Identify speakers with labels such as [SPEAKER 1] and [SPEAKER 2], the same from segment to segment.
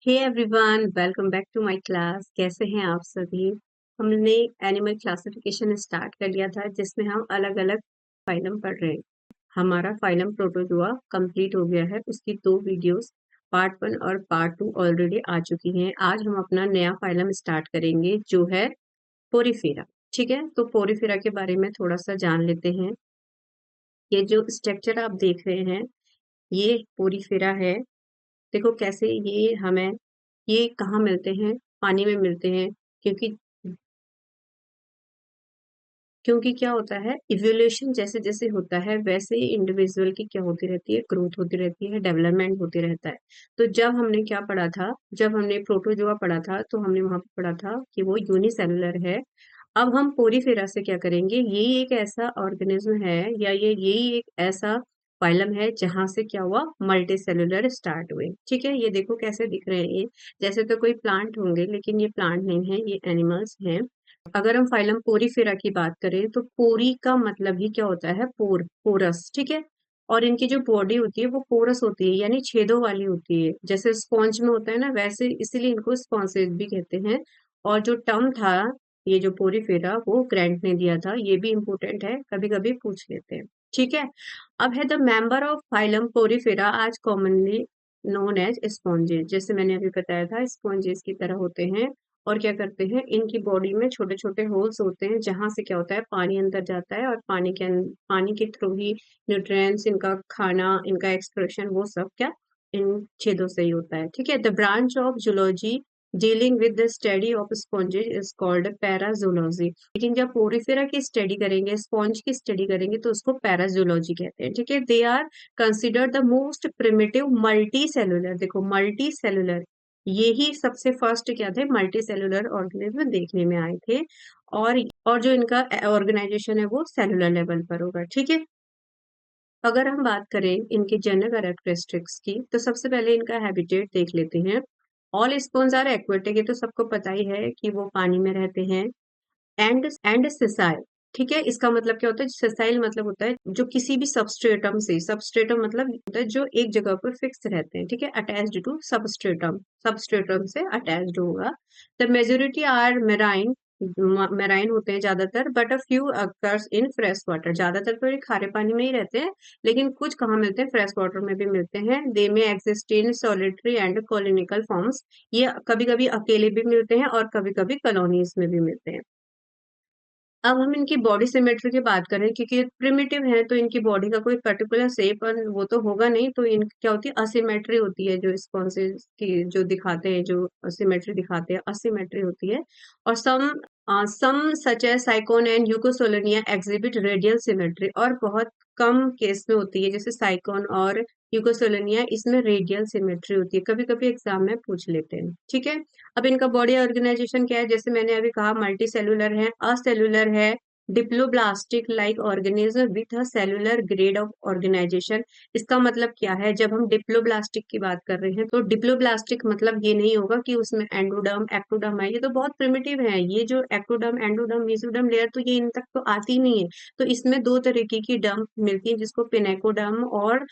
[SPEAKER 1] Hey everyone, welcome back to my class. कैसे हैं आप सभी? हमने एनिमल क्लासिफिकेशन स्टार्ट कर लिया था जिसमें हम अलग अलग फाइलम पढ़ रहे हैं। हमारा फाइलम प्रोटोजोआ कंप्लीट हो गया है। उसकी 2 वीडियोस पार्ट 1 और पार्ट 2 ऑलरेडी आ चुकी हैं। आज हम अपना नया फाइलम स्टार्ट करेंगे जो है पोरीफेरा। ठीक है, तो पोरीफेरा के बारे में थोड़ा सा जान लेते हैं। ये जो स्ट्रक्चर आप देख रहे हैं ये पोरीफेरा है। देखो कैसे ये कहाँ मिलते हैं? पानी में मिलते हैं। क्योंकि क्योंकि क्या होता है, इवोल्यूशन जैसे जैसे होता है वैसे ही इंडिविजुअल की क्या होती रहती है, ग्रोथ होती रहती है, डेवलपमेंट होती रहता है। तो जब हमने क्या पढ़ा था, जब हमने प्रोटोजोआ पढ़ा था तो हमने वहां पर पढ़ा था कि वो यूनिसेलुलर है। अब हम पोरीफेरा से क्या करेंगे, यही एक ऐसा ऑर्गेनिज्म है या ये यही एक ऐसा फाइलम है जहां से क्या हुआ, मल्टी सेलुलर स्टार्ट हुए। ठीक है, ये देखो कैसे दिख रहे हैं ये। जैसे तो कोई प्लांट होंगे लेकिन ये प्लांट नहीं है, ये एनिमल्स हैं। अगर हम फाइलम पोरीफेरा की बात करें तो पोरी का मतलब ही क्या होता है, पोरस। ठीक है, और इनकी जो बॉडी होती है वो पोरस होती है, यानी छेदों वाली होती है। जैसे स्पॉन्ज में होता है ना, वैसे इसीलिए इनको स्पॉन्सेज भी कहते हैं। और जो टर्म था, ये जो पोरीफेरा, वो ग्रैंट ने दिया था। ये भी इम्पोर्टेंट है, कभी कभी पूछ लेते हैं। ठीक है, अब है the member of phylum Porifera आज कॉमनली नोन एज स्पॉन्जेस। जैसे मैंने अभी बताया था, स्पॉन्जेस की तरह होते हैं। और क्या करते हैं, इनकी बॉडी में छोटे छोटे होल्स होते हैं जहां से क्या होता है, पानी अंदर जाता है और पानी के थ्रू ही न्यूट्रिएंट्स, इनका खाना, इनका एक्सक्रीशन, वो सब क्या इन छेदों से ही होता है। ठीक है, the branch of zoology dealing with the study of sponges is called parazoology. लेकिन जब पोरीफेरा की स्टडी करेंगे, स्पॉन्ज की स्टडी करेंगे, तो उसको पैराजूलॉजी कहते हैं। ठीक है, they are considered the most primitive multicellular. देखो मल्टी सेलुलर, यही सबसे फर्स्ट क्या थे, मल्टी सेलुलर ऑर्गेनिज्म देखने में आए थे। और जो इनका ऑर्गेनाइजेशन है वो सेलुलर लेवल पर होगा। ठीक है, अगर हम बात करें इनके जनरल कैरेक्टरिस्टिक्स की तो सबसे पहले इनका हैबिटेट देख लेते हैं। ऑल स्पॉन्ज आर एक्वेटिक, ये तो सबको पता ही है कि वो पानी में रहते हैं। And sessile. ठीक है, इसका मतलब क्या होता है, सेसाइल मतलब होता है जो किसी भी सबस्ट्रेटम से, सबस्ट्रेटम मतलब होता है जो एक जगह पर फिक्स रहते हैं। ठीक है, अटैच्ड टू सबस्ट्रेटम, सबस्ट्रेटम से अटैच्ड होगा। The majority are marine, marine होते हैं ज्यादातर, but a few occurs in fresh water. ज्यादातर तो ये खारे पानी में ही रहते हैं, लेकिन कुछ कहाँ मिलते हैं, फ्रेश वाटर में भी मिलते हैं। दे में exist in solitary and कॉलोनिकल forms. ये कभी कभी अकेले भी मिलते हैं और कभी कभी कॉलोनीज में भी मिलते हैं। अब हम इनकी बॉडी सिमेट्री की बात करें, क्योंकि प्रिमिटिव है तो इनकी बॉडी का कोई पर्टिकुलर शेप और वो तो होगा नहीं, तो इन क्या होती है, असिमेट्री होती है। जो स्पॉन्सेज की जो दिखाते हैं, जो सिमेट्री दिखाते हैं, असिमेट्री होती है। और some such as Sycon and Leucosolenia exhibit radial symmetry. और बहुत कम केस में होती है, जैसे साइकोन और यूकोसोलोनिया, इसमें रेडियल सिमेट्री होती है। कभी कभी एग्जाम में पूछ लेते हैं। ठीक है, अब इनका बॉडी ऑर्गेनाइजेशन क्या है, जैसे मैंने अभी कहा, मल्टी सेलुलर है, असेलुलर है, diploblastic like organism with a cellular grade of organisation. इसका मतलब क्या है, जब हम डिप्लोब्लास्टिक की बात कर रहे हैं तो डिप्लोब्लास्टिक मतलब ये नहीं होगा कि उसमें एंडोडर्म एक्टोडर्म है, ये तो बहुत प्रिमिटिव है। ये जो एक्टोडर्म एंडोडर्म मेसोडर्म लेयर तो ये इन तक तो आती नहीं है। तो इसमें दो तरीके की डर्म मिलती है जिसको पिनेकोडर्म और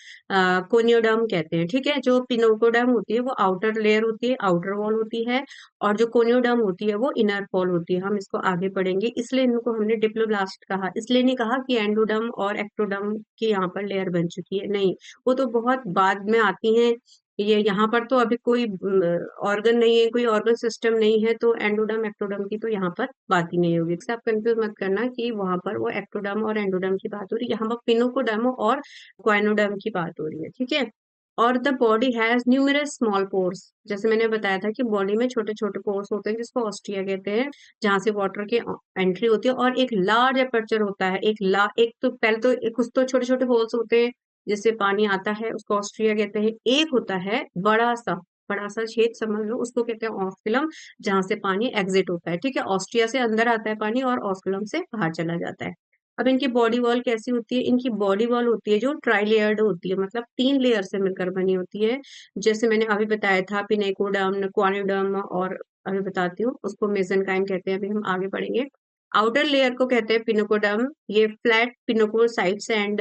[SPEAKER 1] कोनियोडर्म कहते हैं। ठीक है, जो पिनोकोडर्म होती है वो आउटर लेयर होती है, आउटर वॉल होती है। और जो कोनियोडर्म होती है वो इनर वॉल होती है। हम इसको आगे पढ़ेंगे, इसलिए इनको हमने डिप्लोब्लास्ट कहा। इसलिए नहीं कहा कि एंडोडर्म और एक्टोडर्म की यहाँ पर लेयर बन चुकी है, नहीं, वो तो बहुत बाद में आती हैं। ये यहाँ पर तो अभी कोई ऑर्गन नहीं है, कोई ऑर्गन सिस्टम नहीं है, तो एंडोडर्म एक्टोडर्म की तो यहाँ पर बात ही नहीं होगी। इससे आप कंफ्यूज मत करना कि वहां पर वो एक्टोडर्म और एंडोडर्म की बात हो रही है, यहाँ पर पिनोकोडर्म और क्वाइनोडर्म की बात हो रही है। ठीक है, और the body has numerous small pores. जैसे मैंने बताया था कि बॉडी में छोटे छोटे पोर्स होते हैं जिसको ऑस्ट्रिया कहते हैं, जहां से वाटर की एंट्री होती है। और एक लार्ज अपर्चर होता है, एक तो पहले तो कुछ तो छोटे छोटे होल्स होते हैं जिससे पानी आता है, उसको ऑस्ट्रिया कहते हैं। एक होता है बड़ा सा छेद समझ लो, उसको कहते हैं ऑस्कुलम, जहां से पानी एग्जिट होता है। ठीक है, ऑस्ट्रिया से अंदर आता है पानी और ऑस्कुलम से बाहर चला जाता है। अब इनकी बॉडी वॉल कैसी होती है, इनकी बॉडी वॉल होती है जो ट्राई लेयर्ड होती है, मतलब 3 लेयर से मिलकर बनी होती है। जैसे मैंने अभी बताया था, पिनेकोडर्म, क्वानिडर्म, और अभी बताती हूँ उसको मेसेनकाइम कहते हैं, अभी हम आगे पढ़ेंगे। आउटर लेयर को कहते हैं पिनोकोडर्म, ये फ्लैट पिनोकोसाइट्स एंड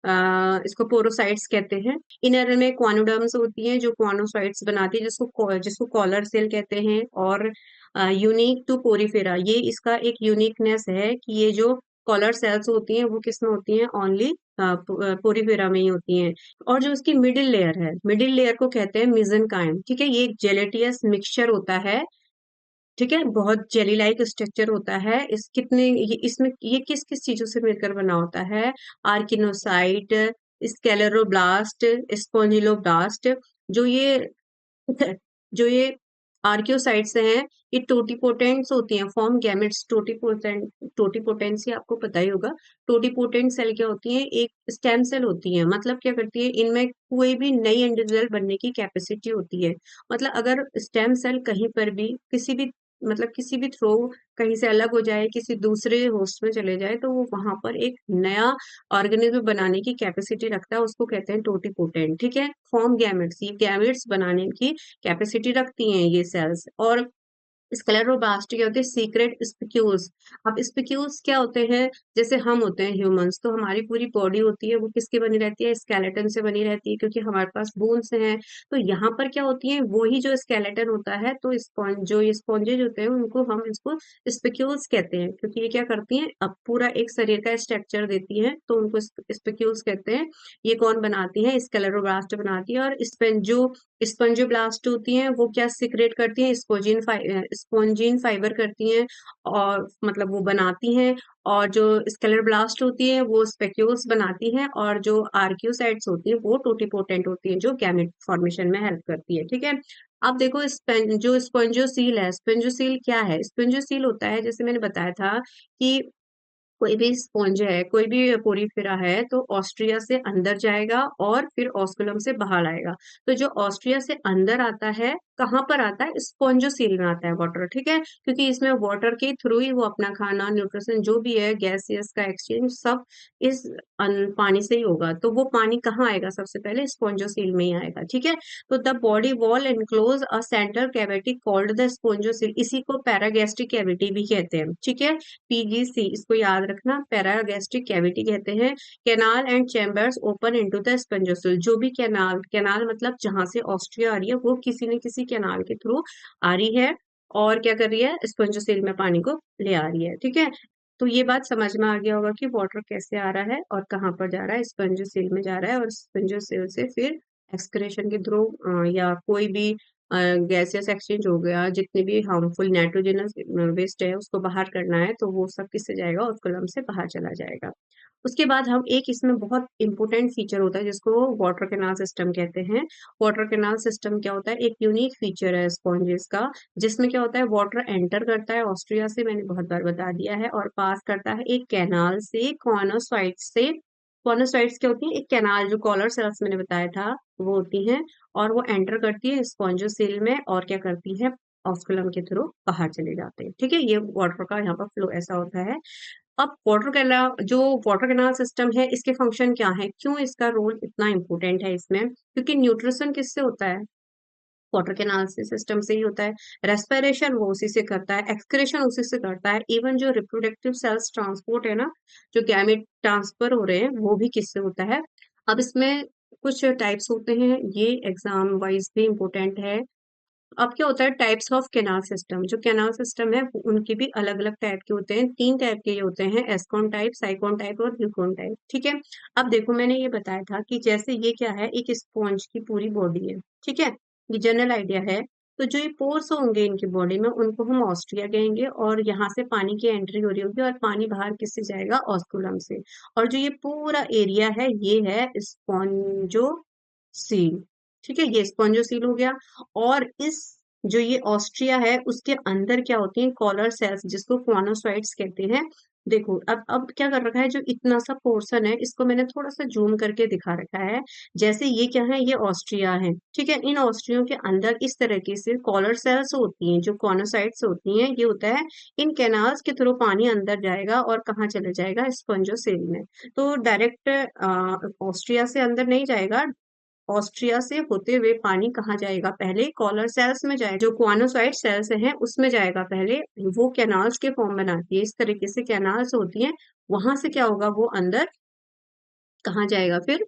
[SPEAKER 1] इसको पोरोसाइट्स कहते हैं। इनर में क्वानोडर्म्स होती हैं जो क्वानोसाइट्स बनाती है, जिसको कॉलर सेल कहते हैं। और यूनिक टू पोरीफेरा, ये इसका एक यूनिकनेस है कि ये जो कॉलर सेल्स होती हैं वो किस में होती हैं, ओनली पोरीफेरा में ही होती हैं। और जो उसकी मिडिल लेयर है, मिडिल लेयर को कहते हैं मेसेनकाइम। ठीक है, ये एक जेलेटियस मिक्सचर होता है। ठीक है, बहुत जेली लाइक स्ट्रक्चर होता है। ये किस किस चीजों से मिलकर बना होता है, आर्किनोसाइट, स्केलेरोब्लास्ट, स्पोंजिलोब्लास्ट। जो ये जो ये आर्कियोसाइट्स हैं, ये टोटीपोटेंट्स होती हैं, फॉर्म गैमेट्स। टोटीपोटेंसी आपको पता ही होगा। टोटीपोटेंट सेल क्या होती है, एक स्टेम सेल होती है। मतलब क्या करती है, इनमें कोई भी नई इंडिविजुअल बनने की कैपेसिटी होती है। मतलब अगर स्टेम सेल कहीं पर भी किसी भी थ्रो कहीं से अलग हो जाए, किसी दूसरे होस्ट में चले जाए, तो वो वहां पर एक नया ऑर्गेनिज्म बनाने की कैपेसिटी रखता है, उसको कहते हैं टोटीपोटेंट। ठीक है, फॉर्म गैमेट्स, ये गैमेट्स बनाने की कैपेसिटी रखती हैं ये सेल्स। और स्क्लेरोब्लास्ट क्या होते हैं, सीक्रेट स्पिक्यूल्स। अब स्पिक्यूल्स क्या होते हैं, जैसे हम होते हैं ह्यूमंस, तो हमारी पूरी बॉडी होती है वो किसकी बनी रहती है, स्केलेटन से बनी रहती है, क्योंकि हमारे पास बोन्स हैं। तो यहाँ पर क्या होती है, वही जो स्केलेटन होता है, तो जो ये स्पॉन्जेज होते हैं उनको हम इसको स्पिक्यूल्स कहते हैं, क्योंकि ये क्या करती हैं, अब पूरा एक शरीर का स्ट्रक्चर देती हैं, तो उनको स्पिक्यूल्स कहते हैं। ये कौन बनाती है, स्क्लेरोब्लास्ट बनाती है। और स्पंजोब्लास्ट होती हैं, वो क्या सीक्रेट करती हैं, स्पोंजिन फाइबर करती हैं, और मतलब वो बनाती हैं। और जो स्क्लेरोब्लास्ट होती है वो स्पेक्यूल्स बनाती हैं। और जो आर्कियोसाइट्स होती हैं वो टोटीपोटेंट होती हैं, जो गैमेट फॉर्मेशन में हेल्प करती है। ठीक है, अब देखो जो स्पंजोसील है, स्पंजोसील क्या है, स्पंजोसील होता है, जैसे मैंने बताया था कि कोई भी स्पॉन्ज है, कोई भी पोरीफेरा है, तो ऑस्ट्रिया से अंदर जाएगा और फिर ऑस्कुलम से बाहर आएगा। तो जो ऑस्ट्रिया से अंदर आता है, कहाँ पर आता है, स्पॉन्जोसील में आता है वाटर। ठीक है, क्योंकि इसमें वाटर के थ्रू ही वो अपना खाना, न्यूट्रिशन जो भी है, गैसेस का एक्सचेंज सब इस पानी से ही होगा। तो वो पानी कहाँ आएगा, सबसे पहले स्पॉन्जोसील में ही आएगा। ठीक है, तो the body wall enclose a central cavity called the spongocoel, इसी को पैरागैस्ट्रिक कैविटी भी कहते हैं। ठीक है, पीजीसी, इसको याद रखना, पैरागैस्ट्रिक कैविटी कहते हैं। Canal and chambers open into the spongocoel, जो भी कैनाल मतलब जहां से ऑस्ट्रिया आ रही है, वो किसी न किसी कैनाल के थ्रू आ रही है, और क्या कर रही है, स्पंजोसिल में पानी को ले आ रही है। ठीक है, तो ये बात समझ में आ गया होगा कि वाटर कैसे आ रहा है और कहाँ पर जा रहा है, स्पंजोसिल में जा रहा है, और स्पंजोसिल से फिर एक्सक्रेशन के थ्रू या कोई भी गैसियस एक्सचेंज हो गया, जितने भी हार्मफुल नाइट्रोजनस वेस्ट है उसको बाहर करना है, तो वो सब किससे जाएगा, ऑस्कुलम से बाहर चला जाएगा। उसके बाद हम एक इसमें बहुत इंपॉर्टेंट फीचर होता है जिसको वाटर कैनाल सिस्टम कहते हैं। वाटर कैनाल सिस्टम क्या होता है, एक यूनिक फीचर है स्पॉन्जेस का, जिसमें क्या होता है, वाटर एंटर करता है ऑस्ट्रिया से, मैंने बहुत बार बता दिया है, और पास करता है एक कैनाल से, कॉर्नोसाइट्स से। कॉर्नोसाइट्स क्या होती है, एक कैनाल, जो कॉलर सेल्स मैंने बताया था वो होती हैं, और वो एंटर करती है स्पॉन्जोसिल में, और क्या करती है, ऑस्कुलम के थ्रू बाहर चले जाते हैं। ठीक है, ये वाटर का यहाँ पर फ्लो ऐसा होता है। अब वाटर कैनाल सिस्टम है, इसके फंक्शन क्या है, क्यों इसका रोल इतना इंपॉर्टेंट है इसमें, क्योंकि न्यूट्रिशन किससे होता है, वाटर कैनाल से सिस्टम से ही होता है। रेस्पिरेशन वो उसी से करता है, एक्सक्रेशन उसी से करता है, इवन जो रिप्रोडक्टिव सेल्स ट्रांसपोर्ट है ना, जो गैमेट ट्रांसफर हो रहे हैं, वो भी किससे होता है। अब इसमें कुछ टाइप्स होते हैं, ये एग्जाम वाइज भी इम्पोर्टेंट है। अब क्या होता है, टाइप्स ऑफ कैनाल सिस्टम, जो कैनाल सिस्टम है उनके भी अलग अलग टाइप के होते हैं, 3 टाइप के ये होते हैं, एस्कॉन टाइप, साइक्लोन टाइप और ह्यूकॉन टाइप। ठीक है, अब देखो मैंने ये बताया था कि जैसे ये क्या है, एक स्पॉन्ज की पूरी बॉडी है। ठीक है, ये जनरल आइडिया है। तो जो ये पोर्स होंगे इनकी बॉडी में, उनको हम ऑस्ट्रिया कहेंगे, और यहाँ से पानी की एंट्री हो रही होगी, और पानी बाहर किससे जाएगा, ऑस्कुलम से। और जो ये पूरा एरिया है, ये है स्पॉन्जोसील। ठीक है, ये स्पॉन्जोसील हो गया। और इस जो ये ऑस्ट्रिया है, उसके अंदर क्या होती है, कॉलर सेल्स, जिसको क्वानोसाइट्स कहते हैं। देखो अब क्या कर रखा है, जो इतना सा पोर्शन है, इसको मैंने थोड़ा सा जूम करके दिखा रखा है। जैसे ये क्या है, ये ऑस्ट्रिया है। ठीक है, इन ऑस्ट्रियो के अंदर इस तरीके से कॉलर सेल्स होती हैं, जो कॉनोसाइट्स होती हैं, ये होता है। इन कैनाल्स के थ्रू पानी अंदर जाएगा और कहाँ चले जाएगा, स्पंजोसेल में। तो डायरेक्ट ऑस्ट्रिया से अंदर नहीं जाएगा, ऑस्ट्रिया से होते हुए पानी कहाँ जाएगा, पहले कॉलर सेल्स में जाएगा, जो क्वानोसाइट सेल्स हैं उसमें जाएगा पहले। वो कैनाल्स के फॉर्म बनाती है, इस तरीके से कैनाल्स होती हैं, वहां से क्या होगा, वो अंदर कहाँ जाएगा फिर?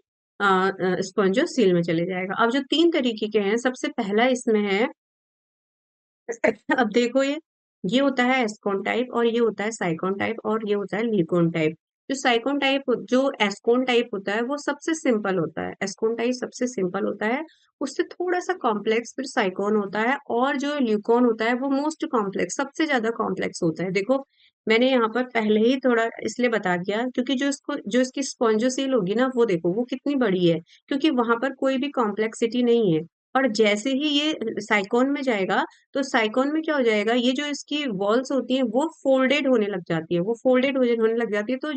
[SPEAKER 1] स्पॉन्जोसील में चले जाएगा। अब जो 3 तरीके के हैं, सबसे पहला इसमें है अब देखो ये होता है एस्कोन टाइप और ये होता है साइकोन टाइप और ये होता है ल्यूकोन टाइप। जो एस्कोन टाइप होता है वो सबसे सिंपल होता है। एस्कोन टाइप सबसे सिंपल होता है, उससे थोड़ा सा कॉम्प्लेक्स फिर साइकोन होता है और जो ल्यूकोन होता है वो मोस्ट कॉम्प्लेक्स, सबसे ज्यादा कॉम्प्लेक्स होता है। देखो मैंने यहाँ पर पहले ही थोड़ा इसलिए बता दिया क्योंकि जो इसकी स्पॉन्जोसील होगी ना वो देखो वो कितनी बड़ी है, क्योंकि वहां पर कोई भी कॉम्प्लेक्सिटी नहीं है। और जैसे ही ये साइकोन में जाएगा तो साइकोन में क्या हो जाएगा, ये जो इसकी वॉल्स होती हैं वो फोल्डेड होने लग जाती है, वो फोल्डेड होने लग जाती है, तो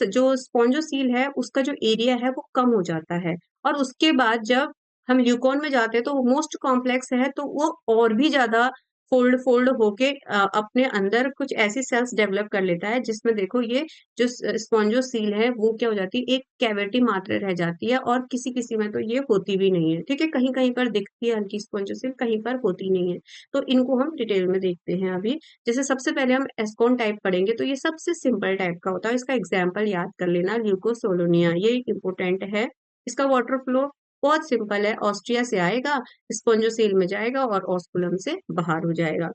[SPEAKER 1] जो स्पॉन्जोसील है उसका जो एरिया है वो कम हो जाता है। और उसके बाद जब हम ल्यूकोन में जाते हैं तो वो मोस्ट कॉम्प्लेक्स है, तो वो और भी ज्यादा फोल्ड फोल्ड होके अपने अंदर कुछ ऐसी सेल्स डेवलप कर लेता है जिसमें देखो ये जो स्पॉन्जोसील है वो क्या हो जाती है, एक कैविटी मात्र रह जाती है और किसी किसी में तो ये होती भी नहीं है। ठीक है, कहीं कहीं पर दिखती है हल्की स्पॉन्जोसील, कहीं पर होती नहीं है। तो इनको हम डिटेल में देखते हैं अभी। जैसे सबसे पहले हम एस्कोन टाइप पढ़ेंगे तो ये सबसे सिंपल टाइप का होता है। इसका एग्जाम्पल याद कर लेना, ल्यूकोसोलोनिया, ये इंपोर्टेंट है। इसका वाटर फ्लो बहुत सिंपल है, ऑस्ट्रिया से आएगा, स्पॉन्जोसील में जाएगा और ऑस्कुलम से बाहर हो जाएगा।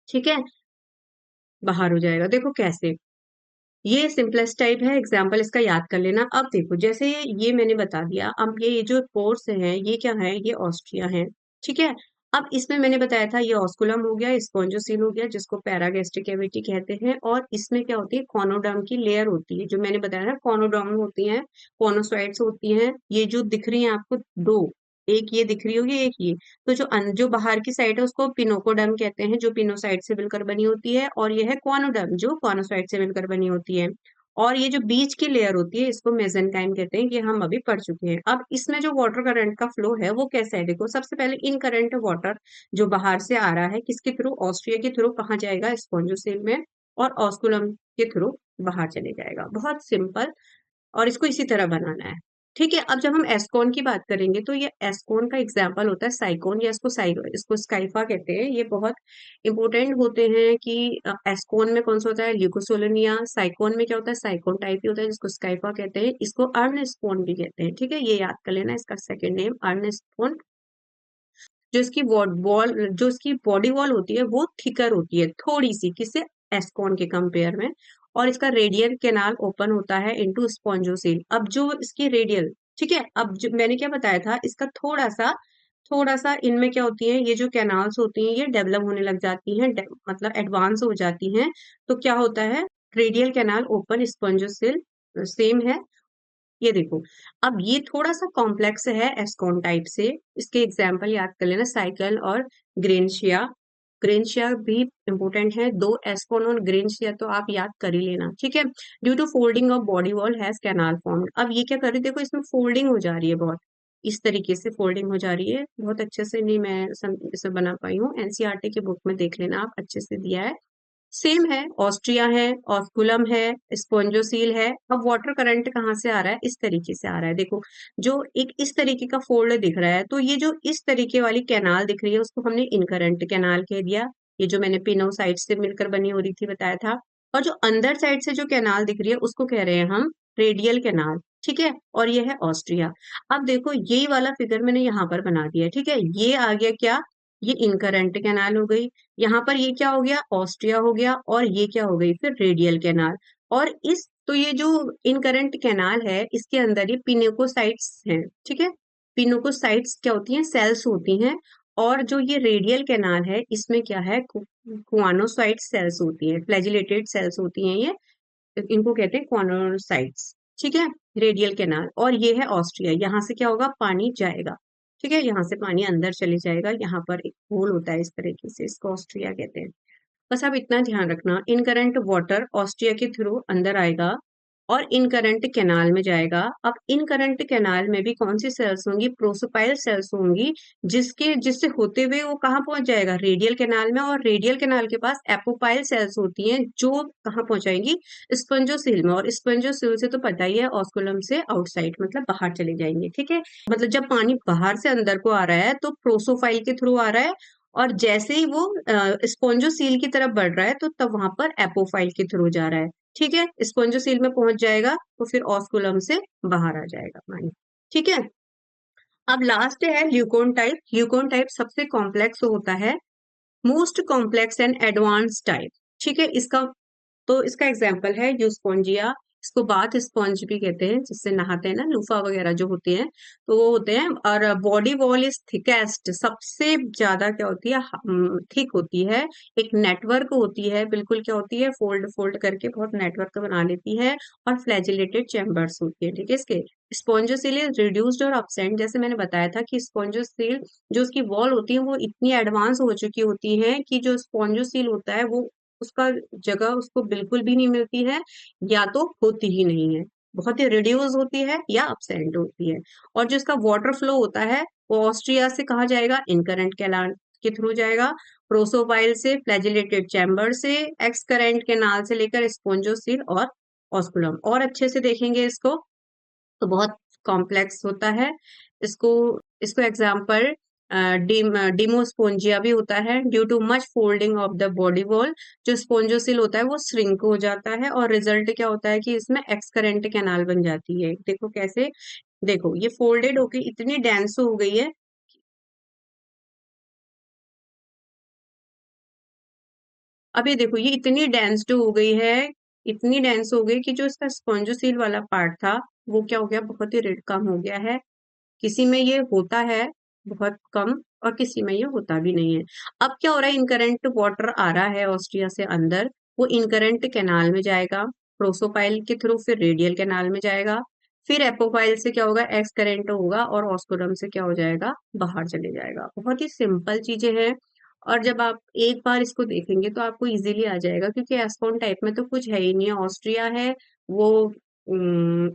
[SPEAKER 1] ठीक है, बाहर हो जाएगा। देखो कैसे, ये सिंपलेस्ट टाइप है, एग्जाम्पल इसका याद कर लेना। अब देखो जैसे ये मैंने बता दिया, अब ये जो पोर्स है ये क्या है, ये ऑस्ट्रिया है। ठीक है, अब इसमें मैंने बताया था ये ऑस्कुलम हो गया, स्पॉन्जोसील हो गया जिसको पैरागैस्ट्रिक कैविटी कहते हैं, और इसमें क्या होती है, कॉनोडर्म की लेयर होती है, जो मैंने बताया ना कॉनोडर्म होती है, कॉनोसाइट्स होती हैं, ये जो दिख रही है आपको दो, एक ये दिख रही होगी एक ये, तो जो बाहर की साइड है उसको पिनोकोडर्म कहते हैं, जो पिनोसाइट से मिलकर बनी होती है, और ये है क्वानोडर्म जो कॉनोसाइट से मिलकर बनी होती है। और ये जो बीच की लेयर होती है इसको मेसेनकाइम कहते हैं, ये हम अभी पढ़ चुके हैं। अब इसमें जो वाटर करंट का फ्लो है वो कैसा है, देखो सबसे पहले इन करंट वाटर जो बाहर से आ रहा है किसके थ्रू, ऑस्ट्रिया के थ्रू, कहाँ जाएगा, स्पॉन्जोसेल में, और ऑस्कुलम के थ्रू बाहर चले जाएगा। बहुत सिंपल, और इसको इसी तरह बनाना है। ठीक है, अब जब हम एस्कोन की बात करेंगे तो ये एस्कोन का एग्जाम्पल होता है साइकोन, या इसको स्काइफा कहते हैं। ये बहुत इंपॉर्टेंट होते हैं कि एस्कोन में कौन सा होता है, ल्यूकोसोलनिया, साइकोन में क्या होता है, साइकोन टाइप ही होता है जिसको स्काइफा कहते हैं, इसको अर्न स्पोन भी कहते हैं। ठीक है, ये याद कर लेना, इसका सेकेंड नेम अर्न स्पोन। जो इसकी बॉडी वॉल होती है वो थिकर होती है थोड़ी सी, किससे, एस्कॉन के कंपेयर में। और इसका रेडियल कैनाल ओपन होता है इनटू स्पॉन्जोसेल। अब जो इसकी रेडियल, ठीक है, अब जो मैंने क्या बताया था, इसका थोड़ा सा इनमें क्या होती है, ये जो कैनाल्स होती हैं ये डेवलप होने लग जाती हैं, मतलब एडवांस हो जाती हैं। तो क्या होता है, रेडियल कैनाल ओपन स्पॉन्जोसेल सेम है। ये देखो, अब ये थोड़ा सा कॉम्प्लेक्स है एस्कॉन टाइप से। इसके एग्जाम्पल याद कर लेना, साइकिल और ग्रेनशिया। ग्रेनशिया भी इंपॉर्टेंट है, दो एस्कॉन और ग्रेनशिया तो आप याद कर ही लेना। ठीक है, due to folding of body wall has canal formed. अब ये क्या कर रही है, देखो इसमें फोल्डिंग हो जा रही है, बहुत इस तरीके से फोल्डिंग हो जा रही है, बहुत अच्छे से नहीं मैं इसे बना पाई हूँ, एनसीईआरटी की बुक में देख लेना आप, अच्छे से दिया है। सेम है, ऑस्ट्रिया है, ऑस्कुलम है, स्पॉन्जोसील है। अब वाटर करंट कहाँ से आ रहा है, इस तरीके से आ रहा है। देखो जो एक इस तरीके का फोल्ड दिख रहा है, तो ये जो इस तरीके वाली कैनाल दिख रही है उसको हमने इनकरंट कैनाल कह दिया। ये जो मैंने पिनोसाइट से मिलकर बनी हो रही थी बताया था। और जो अंदर साइड से जो कैनाल दिख रही है उसको कह रहे हैं हम रेडियल कैनाल। ठीक है, और ये है ऑस्ट्रिया। अब देखो यही वाला फिगर मैंने यहाँ पर बना दिया। ठीक है, ये आ गया क्या, ये इनकरंट कैनाल हो गई, यहाँ पर ये क्या हो गया, ऑस्ट्रिया हो गया, और ये क्या हो गई फिर रेडियल कैनाल। और इस तो ये जो इनकरंट कैनाल है इसके अंदर ये पिनोकोसाइट्स हैं। ठीक है, पिनोकोसाइट्स क्या होती हैं, सेल्स होती हैं। और जो ये रेडियल कैनाल है इसमें क्या है, क्वानोसाइट सेल्स होती हैं, फ्लैजिलेटेड सेल्स होती हैं ये, इनको कहते हैं क्वानोसाइट्स। ठीक है, रेडियल कैनाल, और ये है ऑस्ट्रिया, यहाँ से क्या होगा, पानी जाएगा। ठीक है, यहाँ से पानी अंदर चले जाएगा, यहाँ पर एक होल होता है इस तरीके से, इसको ऑस्ट्रिया कहते हैं। बस आप इतना ध्यान रखना, इनकरंट वाटर ऑस्ट्रिया के थ्रू अंदर आएगा और इनकरंट कैनाल में जाएगा। अब इनकरंट कैनाल में भी कौन सी सेल्स होंगी, प्रोसोपाइल सेल्स होंगी, जिससे होते हुए वो कहाँ पहुंच जाएगा, रेडियल कैनाल में। और रेडियल कैनाल के पास एपोपाइल सेल्स होती हैं जो कहाँ पहुंचाएंगी, स्पंजोसील में। और स्पंजोसील से तो पता ही है, ऑस्कुलम से आउटसाइड मतलब बाहर चले जाएंगे। ठीक है, मतलब जब पानी बाहर से अंदर को आ रहा है तो प्रोसोफाइल के थ्रू आ रहा है, और जैसे ही वो स्पोंजोसील की तरफ बढ़ रहा है तो तब वहां पर एपोफाइल के थ्रू जा रहा है। ठीक है, स्पोंजोसील में पहुंच जाएगा तो फिर ऑस्कुलम से बाहर आ जाएगा पानी। ठीक है, अब लास्ट है ल्यूकोन टाइप। ल्यूकोन टाइप सबसे कॉम्प्लेक्स होता है, most complex and advance type. ठीक है, इसका तो इसका एग्जाम्पल है यूस्पोंजिया। इसको बाथ स्पॉन्ज भी कहते हैं, जिससे नहाते हैं ना, लूफा वगैरह जो होती है, तो वो होते हैं। और बॉडी वॉल इज थिकेस्ट, सबसे ज्यादा क्या होती है, थिक होती है। एक नेटवर्क होती है, बिल्कुल क्या होती है, फोल्ड फोल्ड करके बहुत नेटवर्क बना लेती है। और फ्लैजिलेटेड चैम्बर्स होती है। ठीक है, इसके स्पॉन्जोसिल इज रिड्यूस्ड और अपसेंट। जैसे मैंने बताया था कि स्पॉन्जोसिल जो उसकी वॉल होती है वो इतनी एडवांस हो चुकी होती है कि जो स्पॉन्जोसिल होता है वो उसका जगह उसको बिल्कुल भी नहीं मिलती है, या तो होती ही नहीं है, बहुत ही रिड्यूस होती है या अपसेंट होती है। और जो इसका वाटर फ्लो होता है वो ऑस्ट्रिया से कहा जाएगा, इनकरेंट कैनाल के थ्रू जाएगा, प्रोसोपाइल से, फ्लैजिलेटेड चैम्बर से, एक्स करेंट कैनाल से लेकर स्पोंजोसिल और ऑस्कुलम। और अच्छे से देखेंगे इसको तो बहुत कॉम्प्लेक्स होता है। इसको इसको एग्जाम्पल डिमोस्पोंजिया भी होता है। Due too much folding of the body wall, जो स्पोंजोसिल होता है वो श्रिंक हो जाता है और रिजल्ट क्या होता है कि इसमें एक्सकरेंट कैनाल बन जाती है। देखो कैसे, देखो ये फोल्डेड होके इतनी डेंस हो गई है। अब ये देखो ये इतनी डेंस्ड हो गई है, इतनी डेंस हो गई कि जो इसका स्पॉन्जोसील वाला पार्ट था वो क्या हो गया, बहुत ही रेड कम हो गया है। किसी में ये होता है बहुत कम, और किसी में ये होता भी नहीं है। अब क्या हो रहा है, इनकरेंट वाटर आ रहा है ऑस्ट्रिया से अंदर, वो इनकरेंट कैनाल में जाएगा प्रोसोपाइल के थ्रू, फिर रेडियल कैनाल में जाएगा, फिर एपोपाइल से क्या होगा, एक्स करेंट होगा, और ऑस्कुलम से क्या हो जाएगा, बाहर चले जाएगा। बहुत ही सिंपल चीजें हैं। और जब आप एक बार इसको देखेंगे तो आपको इजीली आ जाएगा, क्योंकि एस्कॉन टाइप में तो कुछ है ही नहीं है। ऑस्ट्रिया है, वो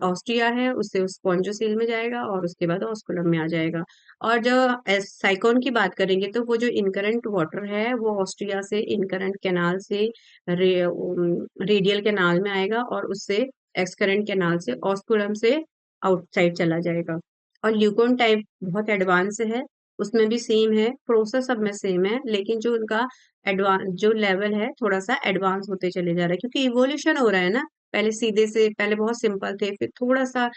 [SPEAKER 1] ऑस्ट्रिया है, उससे स्पॉन्जोसील में जाएगा और उसके बाद ऑस्कुलम में आ जाएगा। और जो साइकोन की बात करेंगे तो वो जो इनकरेंट वाटर है वो ऑस्ट्रिया से इनकरेंट कैनाल से रेडियल कैनाल में आएगा, और उससे एक्सकरेंट कैनाल से ऑस्कुलम से आउटसाइड चला जाएगा। और ल्यूकोन टाइप बहुत एडवांस है, उसमें भी सेम है, प्रोसेस सब में सेम है, लेकिन जो उनका एडवांस जो लेवल है थोड़ा सा एडवांस होते चले जा रहा है, क्योंकि इवोल्यूशन हो रहा है ना। पहले सीधे से, पहले बहुत सिंपल थे, फिर थोड़ा सा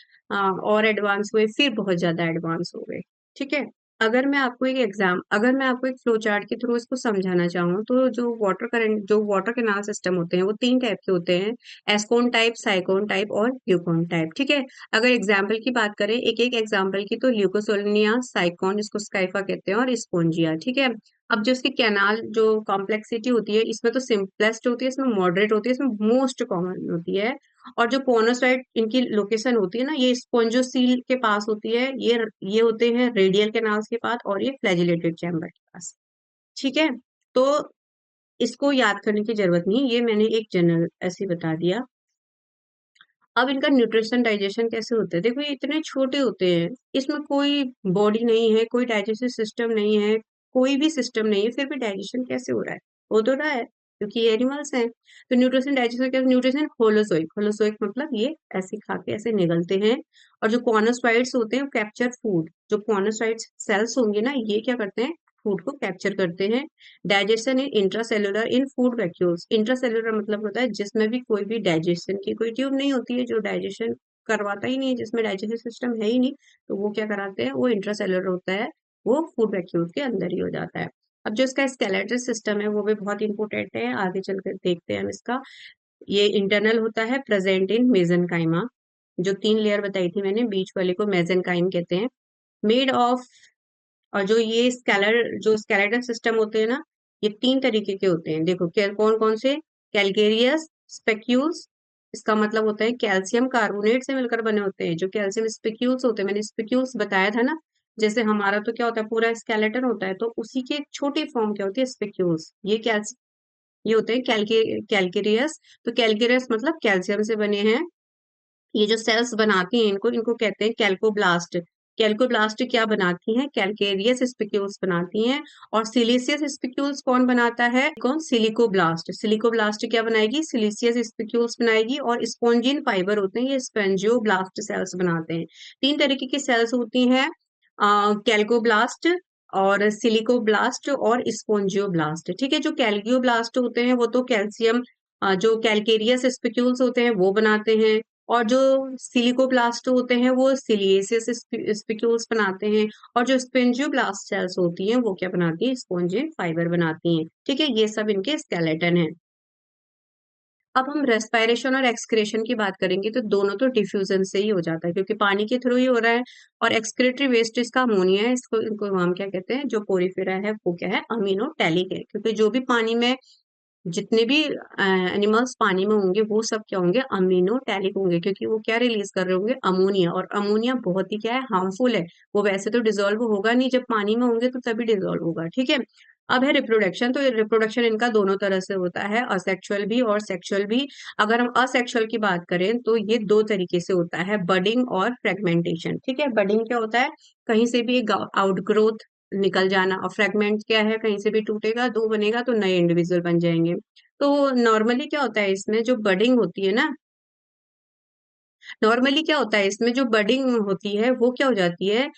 [SPEAKER 1] और एडवांस हुए, फिर बहुत ज्यादा एडवांस हो गए। ठीक है, अगर मैं आपको एक फ्लो चार्ट के थ्रू इसको समझाना चाहूँ तो जो वाटर कैनाल सिस्टम होते हैं वो तीन टाइप के होते हैं, एस्कोन टाइप, साइकोन टाइप और ल्यूकोन टाइप। ठीक है, अगर एग्जाम्पल की बात करें, एक एक एग्जाम्पल की, तो ल्यूकोसोल्निया, साइकोन जिसको स्काइफा कहते हैं, और स्पोंजिया। ठीक है, अब जो इसकी कैनाल जो कॉम्प्लेक्सिटी होती है, इसमें तो सिंपलेस्ट होती है, इसमें मॉडरेट होती है, इसमें मोस्ट कॉमन होती है। और जो कोनोसाइट इनकी लोकेशन होती है ना, ये स्पोंजोसील के पास होती है, ये होते हैं रेडियल कैनाल्स के पास, और ये फ्लैजिलेटेड चैम्बर के पास। ठीक है, तो इसको याद करने की जरूरत नहीं, ये मैंने एक जनरल ऐसे ही बता दिया। अब इनका न्यूट्रिशन डाइजेशन कैसे होता है, देखो ये इतने छोटे होते हैं, इसमें कोई बॉडी नहीं है, कोई डाइजेस्टिव सिस्टम नहीं है, कोई भी सिस्टम नहीं है, फिर भी डाइजेशन कैसे हो रहा है, हो तो रहा है क्योंकि ये एनिमल्स हैं। तो न्यूट्रिशन डाइजेशन क्या, न्यूट्रिशन होलोजोइक, होलोजोइक मतलब ये ऐसे खा के ऐसे निगलते हैं। और जो कॉर्नोसाइट्स होते हैं कैप्चर फूड, जो कॉर्नोसाइट्स सेल्स होंगे ना, ये क्या करते हैं, फूड को कैप्चर करते हैं। डाइजेशन इन इंट्रासेलुलर इन फूड वैक्यूल्स, इंट्रासेलुलर मतलब होता है जिसमें भी कोई भी डाइजेशन की कोई ट्यूब नहीं होती है, जो डाइजेशन करवाता ही नहीं है, जिसमें डाइजेस्टिव सिस्टम है ही नहीं, तो वो क्या कराते हैं, वो इंट्रासेलुलर होता है, वो फूड वैक्यूल्स के अंदर ही हो जाता है। अब जो इसका स्केलेटल सिस्टम है वो भी बहुत इंपॉर्टेंट है, आगे चलकर देखते हैं हम इसका। ये इंटरनल होता है, प्रेजेंट इन मेसेनकाइमा, जो तीन लेयर बताई थी मैंने, बीच वाले को मेसेनकाइम कहते हैं, मेड ऑफ। और जो स्केलेटल सिस्टम होते हैं ना, ये तीन तरीके के होते हैं, देखो क्या कौन कौन से, कैलकेरियस स्पेक्यूल्स, इसका मतलब होता है कैल्शियम कार्बोनेट से मिलकर बने होते हैं, जो कैल्शियम स्पेक्यूल्स होते हैं, मैंने स्पेक्यूल्स बताया था ना। जैसे हमारा तो क्या होता है, पूरा स्केलेटन होता है, तो उसी की एक छोटी फॉर्म क्या होती है, स्पेक्यूल्स। ये होते हैं कैलकेरियस। तो कैलकेरियस मतलब कैल्शियम से बने हैं। ये जो सेल्स बनाती हैं इनको इनको कहते हैं कैल्कोब्लास्ट। कैल्कोब्लास्ट क्या बनाती हैं, कैलकेरियस स्पिक्यूल्स बनाती हैं। और सिलिशियस स्पिक्यूल्स कौन बनाता है, कौन, सिलिकोब्लास्ट। सिलिकोब्लास्ट क्या बनाएगी, सिलिशियस स्पिक्यूल्स बनाएगी। और स्पॉन्जिन फाइबर होते हैं, ये स्पेंजियोब्लास्ट सेल्स बनाते हैं। तीन तरीके की सेल्स होती हैं, कैल्कोब्लास्ट और सिलिकोब्लास्ट और स्पोंजियोब्लास्ट। ठीक है, जो कैल्गियोब्लास्ट होते हैं वो तो कैल्शियम जो कैलकेरियस स्पिक्यूल्स होते हैं वो बनाते हैं, और जो सिलिकोब्लास्ट होते हैं वो सिलिएसियस स्पिक्यूल्स बनाते हैं, और जो स्पिंजियोब्लास्ट सेल्स होती हैं वो क्या बनाती हैं, स्पॉन्जिन फाइबर बनाती हैं। ठीक है, ये सब इनके स्केलेटन है। अब हम रेस्पिरेशन और एक्सक्रेशन की बात करेंगे तो दोनों तो डिफ्यूजन से ही हो जाता है, क्योंकि पानी के थ्रू ही हो रहा है। और एक्सक्रेटरी वेस्ट इसका अमोनिया है, इसको इनको हम क्या कहते हैं, जो पोरिफेरा है वो क्या है, अमीनोटैलिक है, क्योंकि जो भी पानी में जितने भी एनिमल्स पानी में होंगे वो सब क्या होंगे, अमीनोटैलिक होंगे, क्योंकि वो क्या रिलीज कर रहे होंगे, अमोनिया। और अमोनिया बहुत ही क्या है, हार्मफुल है। वो वैसे तो डिजोल्व होगा नहीं, जब पानी में होंगे तो तभी डिजोल्व होगा। ठीक है, अब है रिप्रोडक्शन। तो रिप्रोडक्शन इनका दोनों तरह से होता है, असेक्सुअल भी और सेक्सुअल भी। अगर हम असेक्सुअल की बात करें तो ये दो तरीके से होता है, बडिंग और फ्रेगमेंटेशन। ठीक है, बडिंग क्या होता है, कहीं से भी एक आउटग्रोथ निकल जाना, और फ्रेगमेंट क्या है, कहीं से भी टूटेगा, दो बनेगा तो नए इंडिविजुअल बन जाएंगे। तो नॉर्मली क्या होता है इसमें, जो बडिंग होती है ना, नॉर्मली क्या होता है इसमें जो बडिंग होती है वो क्या हो जाती है,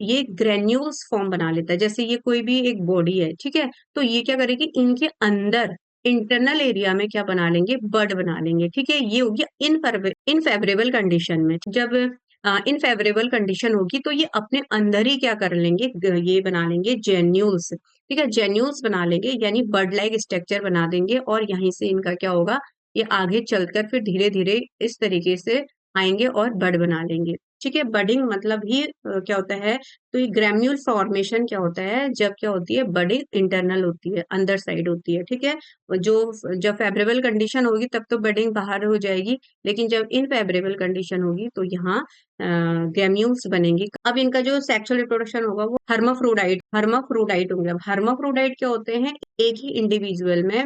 [SPEAKER 1] ये ग्रेन्यूल्स फॉर्म बना लेता है। जैसे ये कोई भी एक बॉडी है, ठीक है, तो ये क्या करेगी, इनके अंदर इंटरनल एरिया में क्या बना लेंगे, बड बना लेंगे। ठीक है, ये होगी इनफेवरेबल कंडीशन में। जब इनफेवरेबल कंडीशन होगी तो ये अपने अंदर ही क्या कर लेंगे, ये बना लेंगे जेन्यूल्स। ठीक है, जेन्यूल्स बना लेंगे, यानी बर्ड लाइक स्ट्रक्चर बना देंगे, और यहीं से इनका क्या होगा, ये आगे चलकर फिर धीरे धीरे इस तरीके से आएंगे और बड बना लेंगे। ठीक है, बडिंग मतलब ही क्या होता है, तो ये ग्रेम्यूल फॉर्मेशन क्या होता है, जब क्या होती है, बडिंग इंटरनल होती है, अंदर साइड होती है। ठीक है, जो जब फेवरेबल कंडीशन होगी तब तो बडिंग बाहर हो जाएगी, लेकिन जब इनफेवरेबल कंडीशन होगी तो यहाँ ग्रेम्यूल्स बनेंगी। अब इनका जो सेक्सुअल रिप्रोडक्शन होगा वो हर्माफ्रोडाइट होंगे। अब हर्माफ्रोडाइट क्या होते हैं, एक ही इंडिविजुअल में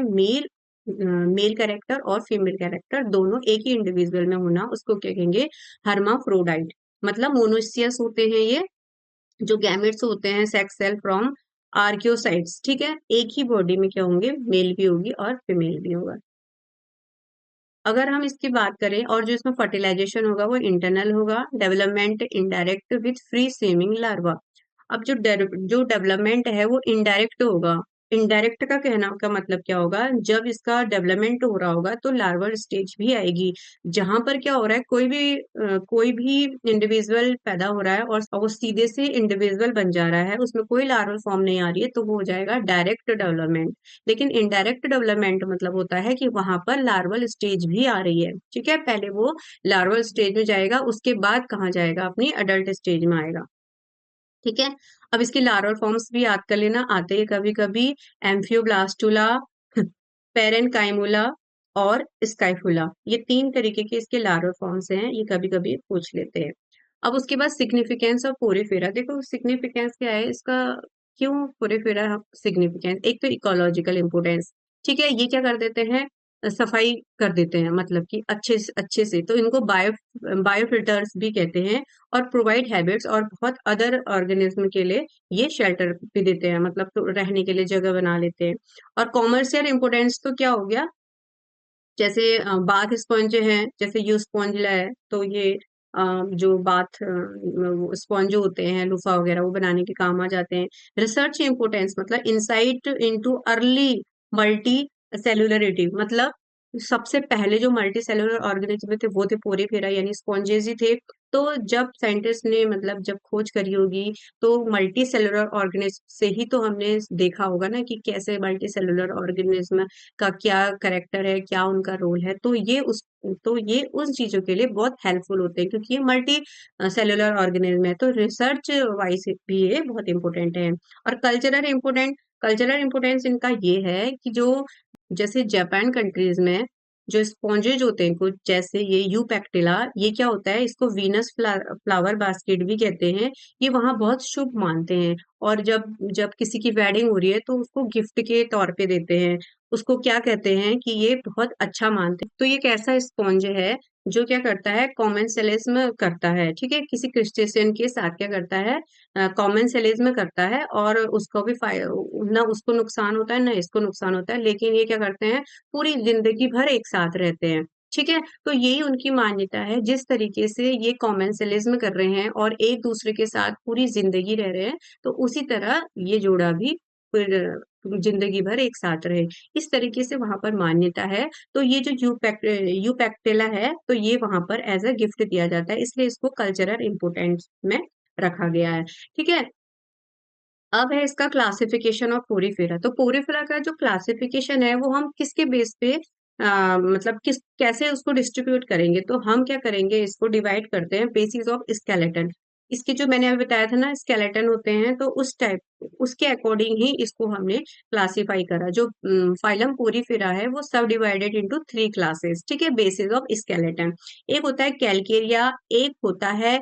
[SPEAKER 1] मेल कैरेक्टर और फीमेल कैरेक्टर दोनों एक ही इंडिविजुअल में होना, उसको क्या कहेंगे, हर्माफ्रोडाइट। मतलब मोनोसियस होते हैं ये, जो गैमेट्स होते हैं सेक्स सेल फ्रॉम आर्कियोसाइट्स। ठीक है, एक ही बॉडी में क्या होंगे, मेल भी होगी और फीमेल भी होगा। अगर हम इसकी बात करें, और जो इसमें फर्टिलाइजेशन होगा वो इंटरनल होगा, development indirect with free swimming larva. अब जो डेवलपमेंट है वो इनडायरेक्ट होगा। इनडायरेक्ट का कहना का मतलब क्या होगा, जब इसका डेवलपमेंट हो रहा होगा तो लार्वल स्टेज भी आएगी, जहां पर क्या हो रहा है, कोई भी इंडिविजुअल पैदा हो रहा है और वो सीधे से इंडिविजुअल बन जा रहा है, उसमें कोई लार्वल फॉर्म नहीं आ रही है, तो वो हो जाएगा डायरेक्ट डेवलपमेंट। लेकिन इनडायरेक्ट डेवलपमेंट मतलब होता है कि वहां पर लार्वल स्टेज भी आ रही है। ठीक है, पहले वो लार्वल स्टेज में जाएगा, उसके बाद कहाँ जाएगा, अपनी अडल्ट स्टेज में आएगा। ठीक है, अब इसके लार्वल फॉर्म्स भी याद कर लेना, आते हैं कभी कभी, एम्फियोब्लास्टुला, पेरेनकाइमुला और स्काइफुला। ये तीन तरीके के इसके लार्वल फॉर्म्स हैं, ये कभी कभी पूछ लेते हैं। अब उसके बाद सिग्निफिकेंस ऑफ पोरिफेरा, देखो सिग्निफिकेंस क्या है इसका, क्यों पोरिफेरा सिग्निफिकेंस, एक तो इकोलॉजिकल इंपोर्टेंस। ठीक है, ये क्या कर देते हैं, सफाई कर देते हैं, मतलब कि अच्छे से, तो इनको बायोफिल्टर्स भी कहते हैं। और प्रोवाइड हैबिट्स, और बहुत अदर ऑर्गेनिज्म के लिए ये शेल्टर भी देते हैं, मतलब तो रहने के लिए जगह बना लेते हैं। और कॉमर्शियल इंपोर्टेंस तो क्या हो गया, जैसे बाथ स्पंज है, जैसे यू स्पॉन्जिला है, तो ये जो बाथ स्पॉन्ज होते हैं, लूफा वगैरह वो बनाने के काम आ जाते हैं। रिसर्च इंपोर्टेंस मतलब insight into early multi cellularity, मतलब सबसे पहले जो मल्टी सेलुलर ऑर्गेनिज्म थे वो थे पोरीफेरा, यानी स्पॉन्जेस ही थे। तो जब साइंटिस्ट ने मतलब जब खोज करी होगी, तो मल्टी सेलुलर ऑर्गेनिज्म से ही तो हमने देखा होगा ना कि कैसे मल्टी सेलुलर ऑर्गेनिज्म का क्या करेक्टर है, क्या उनका रोल है। तो ये उन चीजों के लिए बहुत हेल्पफुल होते हैं, क्योंकि ये मल्टी सेलुलर ऑर्गेनिज्म है, तो रिसर्च वाइज भी ये बहुत इंपॉर्टेंट है। और कल्चरल इंपोर्टेंस इनका ये है कि जो जैसे जापान कंट्रीज में जो स्पॉन्जेज होते हैं कुछ, जैसे ये यूपेक्टिला, ये क्या होता है, इसको वीनस फ्लावर बास्केट भी कहते हैं। ये वहां बहुत शुभ मानते हैं, और जब जब किसी की वेडिंग हो रही है तो उसको गिफ्ट के तौर पे देते हैं। उसको क्या कहते हैं कि ये बहुत अच्छा मानते हैं। तो ये एक ऐसा स्पॉन्ज है जो क्या करता है, कॉमेंसलिज्म करता है। ठीक है, किसी क्रिस्टेशियन के साथ क्या करता है, कॉमेंसलिज्म करता है, और उसको भी ना उसको नुकसान होता है ना इसको नुकसान होता है, लेकिन ये क्या करते हैं, पूरी जिंदगी भर एक साथ रहते हैं। ठीक है, तो यही उनकी मान्यता है, जिस तरीके से ये कॉमेंसलिज्म कर रहे हैं और एक दूसरे के साथ पूरी जिंदगी रह रहे हैं, तो उसी तरह ये जोड़ा भी जिंदगी भर एक साथ रहे, इस तरीके से वहां पर मान्यता है। तो ये जो यूपैक्टेला है, तो ये वहां पर एज अ गिफ्ट दिया जाता है, इसलिए इसको कल्चरल इम्पोर्टेंस में रखा गया है। ठीक है। अब है इसका क्लासिफिकेशन ऑफ पोरीफेरा। तो पोरीफेरा का जो क्लासिफिकेशन है वो हम किसके बेस पे मतलब किस कैसे उसको डिस्ट्रीब्यूट करेंगे, तो हम क्या करेंगे, इसको डिवाइड करते हैं बेसिस ऑफ स्केलेटन। इसके जो मैंने अभी बताया था ना, स्केलेटन होते हैं, तो उस टाइप उसके अकॉर्डिंग ही इसको हमने क्लासिफाई करा। जो फाइलम पोरीफेरा है वो सब डिवाइडेड इनटू 3 क्लासेस, ठीक है, बेसिस ऑफ स्केलेटन। एक होता है कैलकेरिया, एक होता है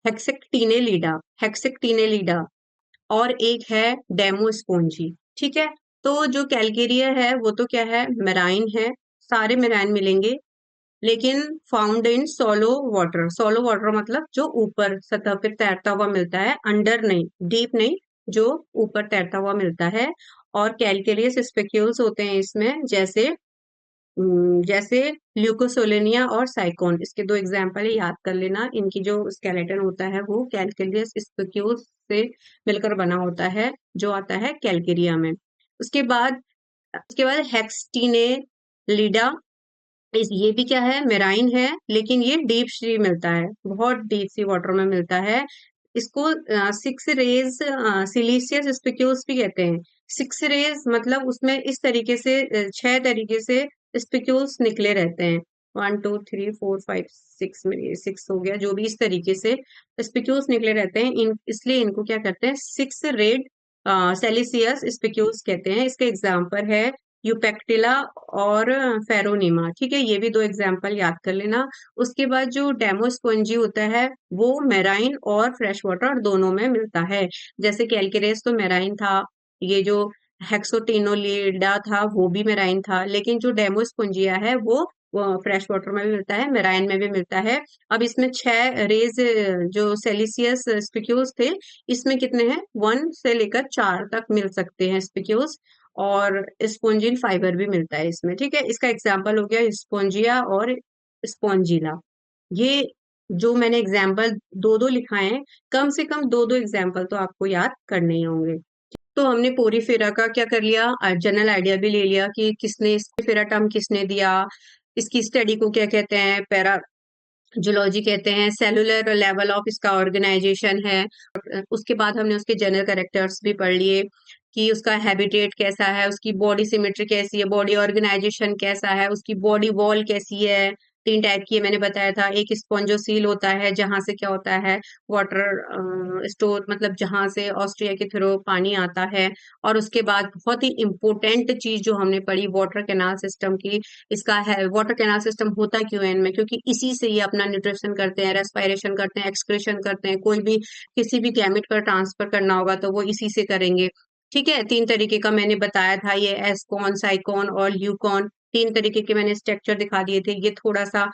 [SPEAKER 1] हेक्सेक्टिनेलिडा, हेक्सेक्टिनेलिडा, और एक है डेमोस्पोंजी। ठीक है। तो जो कैलकेरिया है वो तो क्या है, मेराइन है, सारे मेराइन मिलेंगे, लेकिन found in solo water. Solo water मतलब जो ऊपर सतह पे तैरता हुआ मिलता है, अंडर नहीं, डीप नहीं, जो ऊपर तैरता हुआ मिलता है। और कैलकेरियस स्पेक्यूल्स होते हैं इसमें, जैसे ल्यूकोसोलेनिया और साइकोन, इसके 2 एग्जाम्पल है, याद कर लेना। इनकी जो स्केलेटन होता है वो कैलकेरियस स्पेक्यूल्स से मिलकर बना होता है, जो आता है कैलकेरिया में। उसके बाद हेक्सटीने लीडा, ये भी क्या है, मेराइन है, लेकिन ये डीप सी मिलता है, बहुत डीप सी वाटर में मिलता है। इसको 6 रेज सिलीसियस स्पिक्यूल्स भी कहते हैं। 6 रेज मतलब उसमें इस तरीके से 6 तरीके से स्पिक्यूल्स निकले रहते हैं। 1 2 3 4 5 6 में 6 हो गया, जो भी इस तरीके से स्पिक्यूल्स निकले रहते हैं, इसलिए इनको क्या करते हैं, 6 रेड सेलिसियस स्पिक्यूल्स कहते हैं। इसके एग्जाम्पल है यूपेक्टिला और फेरोनीमा। ठीक है, ये भी 2 एग्जाम्पल याद कर लेना। उसके बाद जो डेमोस्पोंजी होता है वो मेराइन और फ्रेश वाटर दोनों में मिलता है। जैसे कैलकेरेस तो मेराइन था, ये जो हेक्सोटिनोलिडा था वो भी मेराइन था, लेकिन जो डेमोस्पोंजिया है वो फ्रेश वाटर में भी मिलता है, मेराइन में भी मिलता है। अब इसमें 6 रेज जो सेलिसियस स्पिक्यूल्स थे, इसमें कितने हैं, 1 से लेकर 4 तक मिल सकते हैं स्पिक्यूल्स, और स्पोंजिन फाइबर भी मिलता है इसमें। ठीक है, इसका एग्जाम्पल हो गया स्पोंजिया और स्पोंजिला। ये जो मैंने एग्जाम्पल 2-2 लिखाए हैं, कम से कम 2-2 एग्जाम्पल तो आपको याद करने ही होंगे। तो हमने पोरीफेरा का क्या कर लिया, जनरल आइडिया भी ले लिया कि किसने पोरीफेरा टर्म किसने दिया, इसकी स्टडी को क्या कहते हैं, पैरा जूलॉजी कहते हैं, सेलुलर लेवल ऑफ इसका ऑर्गेनाइजेशन है। उसके बाद हमने उसके जनरल कैरेक्टर्स भी पढ़ लिए कि उसका हैबिटेट कैसा है, उसकी बॉडी सिमेट्री कैसी है, बॉडी ऑर्गेनाइजेशन कैसा है, उसकी बॉडी वॉल कैसी है। 3 टाइप की मैंने बताया था। एक स्पॉन्जोसील होता है, जहां से क्या होता है, वाटर स्टोर, मतलब जहां से ऑस्ट्रिया के थ्रू पानी आता है। और उसके बाद बहुत ही इंपॉर्टेंट चीज जो हमने पढ़ी, वाटर कैनाल सिस्टम की। इसका है वाटर कैनाल सिस्टम होता क्यों है इनमें, क्योंकि इसी से ये अपना न्यूट्रिशन करते हैं, रेस्पिरेशन करते हैं, एक्सक्रीशन करते हैं, कोई भी किसी भी गैमेट का ट्रांसफर करना होगा तो वो इसी से करेंगे। ठीक है, 3 तरीके का मैंने बताया था, ये एस्कॉन, साइकॉन और ल्यूकॉन, 3 तरीके के मैंने स्ट्रक्चर दिखा दिए थे। ये थोड़ा सा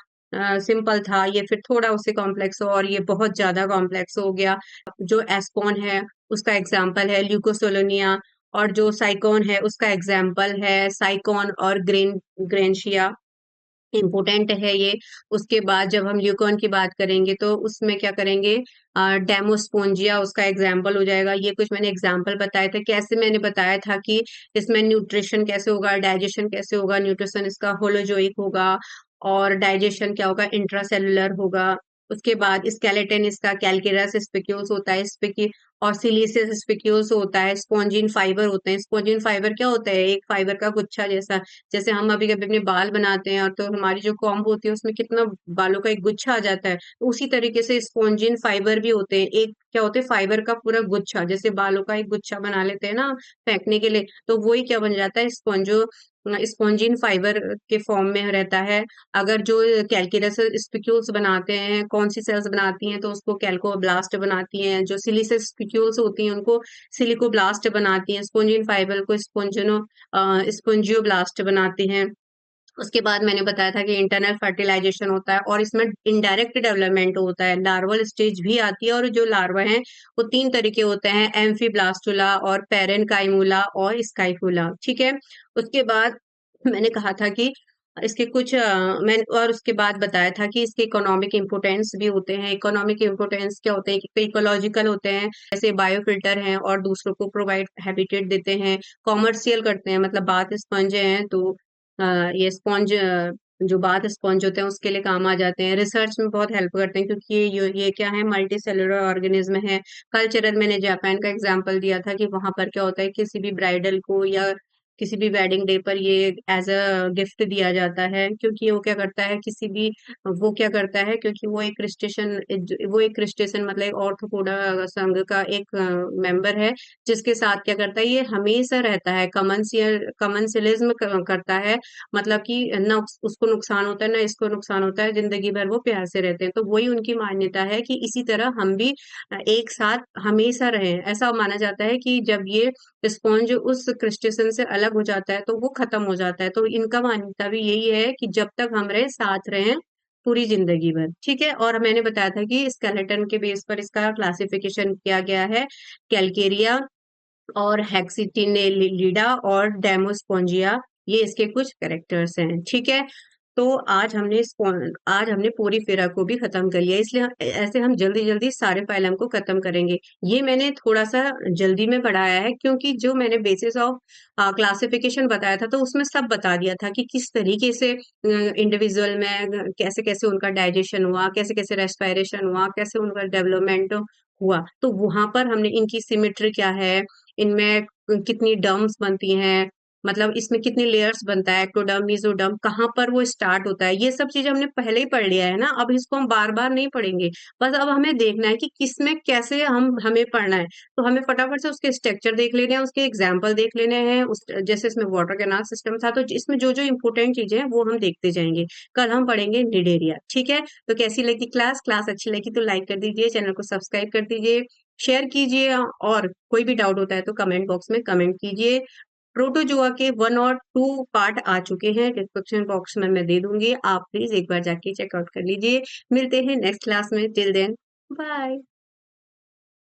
[SPEAKER 1] सिंपल था, ये फिर थोड़ा उससे कॉम्प्लेक्स हो, और ये बहुत ज्यादा कॉम्प्लेक्स हो गया। जो एस्कॉन है उसका एग्जाम्पल है ल्यूकोसोलोनिया, और जो साइकॉन है उसका एग्जाम्पल है साइकॉन और ग्रेनशिया, इम्पोर्टेंट है ये। उसके बाद जब हम ल्यूकॉन की बात करेंगे तो उसमें क्या करेंगे, डेमोस्पोंजिया उसका एग्जाम्पल हो जाएगा। ये कुछ मैंने एग्जाम्पल बताए थे, कैसे मैंने बताया था कि इसमें न्यूट्रिशन कैसे होगा, डाइजेशन कैसे होगा, न्यूट्रिशन इसका होलोजोइक होगा, और डाइजेशन क्या होगा, इंट्रासेलुलर होगा। उसके बाद स्केलेटन इसका कैलकेरस स्पिक्यूल्स होता है, और सिलिसियस स्पिक्यूल्स होता है, स्पॉन्जिन फाइबर होते हैं। स्पॉन्जिन फाइबर क्या होता है, एक फाइबर का गुच्छा जैसा। जैसे हम अभी कभी अपने बाल बनाते हैं और तो हमारी जो कॉम्ब होती है उसमें कितना बालों का एक गुच्छा आ जाता है, तो उसी तरीके से स्पॉन्जिन फाइबर भी होते हैं। एक क्या होते हैं, फाइबर का पूरा गुच्छा, जैसे बालों का एक गुच्छा बना लेते हैं ना फेंकने के लिए, तो वही क्या बन जाता है, स्पॉन्जिन फाइबर के फॉर्म में रहता है। अगर जो कैलकेरस स्पिक्यूल्स बनाते हैं, कौन सी सेल्स बनाती हैं, तो उसको कैल्कोब्लास्ट बनाती हैं। जो सिलिसियस स्पिक्यूल्स होती हैं उनको सिलिकोब्लास्ट बनाती हैं। स्पॉन्जिन फाइबर को स्पोंजियोब्लास्ट बनाती हैं। उसके बाद मैंने बताया था कि इंटरनल फर्टिलाइजेशन होता है, और इसमें इनडायरेक्ट डेवलपमेंट होता है, लार्वल स्टेज भी आती है। और जो लार्वा हैं वो 3 तरीके होते हैं, एम्फीब्लास्टुला और पेरेनकाइमुला और स्काइफुला। ठीक है। उसके बाद मैंने कहा था कि इसके कुछ मैं और उसके बाद बताया था कि इसके इकोनॉमिक इम्पोर्टेंस भी होते हैं। इकोनॉमिक इम्पोर्टेंस क्या होते हैं कि इकोलॉजिकल होते हैं, जैसे बायोफिल्टर हैं और दूसरों को प्रोवाइड हैबिटेट देते हैं। कॉमर्शियल करते हैं, मतलब बाथ स्पंज हैं तो ये स्पंज जो बाथ स्पंज होते हैं उसके लिए काम आ जाते हैं। रिसर्च में बहुत हेल्प करते हैं क्योंकि ये क्या है, मल्टी सेलुलर ऑर्गेनिज्म है। कल्चरल, मैंने जापान का एग्जांपल दिया था कि वहां पर क्या होता है, किसी भी ब्राइडल को या किसी भी वेडिंग डे पर ये एज अ गिफ्ट दिया जाता है, क्योंकि वो क्या करता है, किसी भी वो क्या करता है, क्योंकि वो एक क्रिस्टेशन मतलब एक ऑर्थोपोडा संघ का एक मेंबर है, जिसके साथ क्या करता है, ये हमेशा रहता है, कमंसलिज्म करता है। मतलब कि ना उसको नुकसान होता है ना इसको नुकसान होता है, जिंदगी भर वो प्यार से रहते हैं। तो वही उनकी मान्यता है कि इसी तरह हम भी एक साथ हमेशा रहें। ऐसा माना जाता है कि जब ये स्पॉन्ज उस क्रिस्टेशन से अलग हो जाता है तो वो खत्म हो जाता है। तो इनका मान्यता भी यही है कि जब तक हम रहे साथ रहें पूरी जिंदगी भर, ठीक है। और मैंने बताया था कि स्केलेटन के बेस पर इसका क्लासिफिकेशन किया गया है, कैलकेरिया और हेक्सिटिनेलिडा और डेमोस्पोंजिया, ये इसके कुछ कैरेक्टर्स हैं, ठीक है। तो आज हमने पोरीफेरा को भी खत्म कर लिया, इसलिए ऐसे हम जल्दी जल्दी सारे फाइलम को खत्म करेंगे। ये मैंने थोड़ा सा जल्दी में पढ़ाया है, क्योंकि जो मैंने बेसिस ऑफ क्लासिफिकेशन बताया था तो उसमें सब बता दिया था कि किस तरीके से इंडिविजुअल में कैसे कैसे उनका डाइजेशन हुआ, कैसे कैसे रेस्पिरेशन हुआ, कैसे उनका डेवलपमेंट हुआ। तो वहां पर हमने इनकी सिमेट्री क्या है, इनमें कितनी डर्म्स बनती हैं, मतलब इसमें कितनी लेयर्स बनता है, एक्टोडर्म, मेसोडर्म, कहाँ पर वो स्टार्ट होता है, ये सब चीजें हमने पहले ही पढ़ लिया है ना। अब इसको हम बार बार नहीं पढ़ेंगे, बस अब हमें देखना है कि किसमें कैसे हमें पढ़ना है। तो हमें फटाफट से उसके स्ट्रक्चर देख लेने हैं, उसके एग्जाम्पल देख लेने हैं, उस जैसे इसमें वाटर कैनाल सिस्टम था, तो इसमें जो जो इंपॉर्टेंट चीजें हैं वो हम देखते जाएंगे। कल हम पढ़ेंगे निडेरिया, ठीक है। तो कैसी लगी क्लास क्लास अच्छी लगी तो लाइक कर दीजिए, चैनल को सब्सक्राइब कर दीजिए, शेयर कीजिए, और कोई भी डाउट होता है तो कमेंट बॉक्स में कमेंट कीजिए। प्रोटोजोआ के 1 और 2 पार्ट आ चुके हैं, डिस्क्रिप्शन बॉक्स में मैं दे दूंगी, आप प्लीज एक बार जाके चेकआउट कर लीजिए। मिलते हैं नेक्स्ट क्लास में, टिल देन बाय।